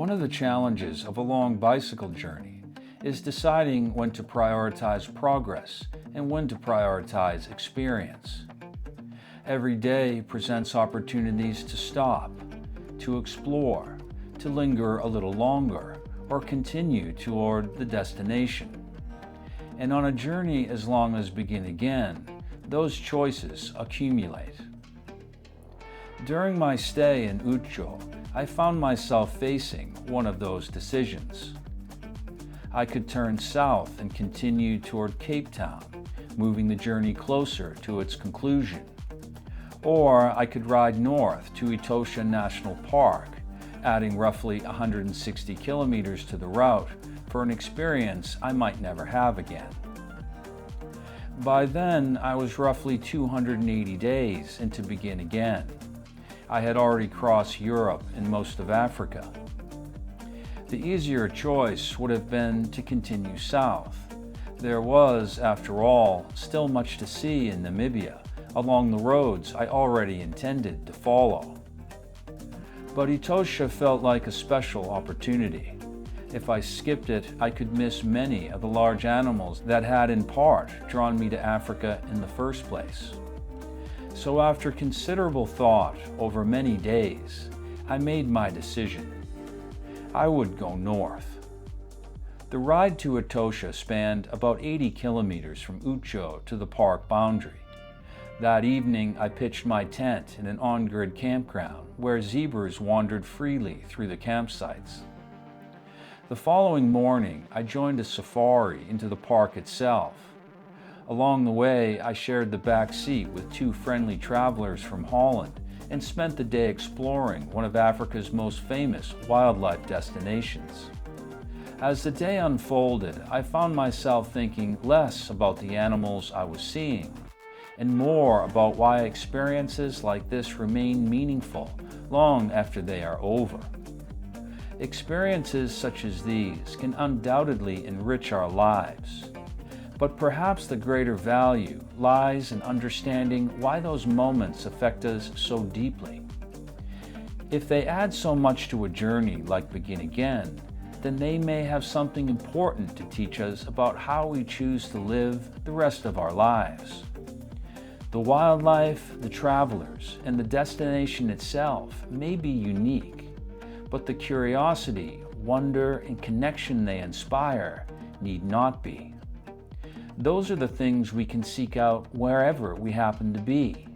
One of the challenges of a long bicycle journey is deciding when to prioritize progress and when to prioritize experience. Every day presents opportunities to stop, to explore, to linger a little longer, or continue toward the destination. And on a journey as long as begin again, those choices accumulate. During my stay in Outjo, I found myself facing one of those decisions. I could turn south and continue toward Cape Town, moving the journey closer to its conclusion. Or I could ride north to Etosha National Park, adding roughly 160 kilometers to the route for an experience I might never have again. By then, I was roughly 280 days into begin again. I had already crossed Europe and most of Africa. The easier choice would have been to continue south. There was, after all, still much to see in Namibia along the roads I already intended to follow. But Etosha felt like a special opportunity. If I skipped it, I could miss many of the large animals that had in part drawn me to Africa in the first place. So after considerable thought over many days, I made my decision. I would go north. The ride to Etosha spanned about 80 kilometers from Outjo to the park boundary. That evening, I pitched my tent in an on-grid campground where zebras wandered freely through the campsites. The following morning, I joined a safari into the park itself. Along the way, I shared the back seat with two friendly travelers from Holland and spent the day exploring one of Africa's most famous wildlife destinations. As the day unfolded, I found myself thinking less about the animals I was seeing and more about why experiences like this remain meaningful long after they are over. Experiences such as these can undoubtedly enrich our lives. But perhaps the greater value lies in understanding why those moments affect us so deeply. If they add so much to a journey like Begin Again, then they may have something important to teach us about how we choose to live the rest of our lives. The wildlife, the travelers, and the destination itself may be unique, but the curiosity, wonder, and connection they inspire need not be. Those are the things we can seek out wherever we happen to be.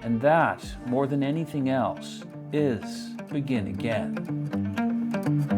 And that, more than anything else, is Begin Again.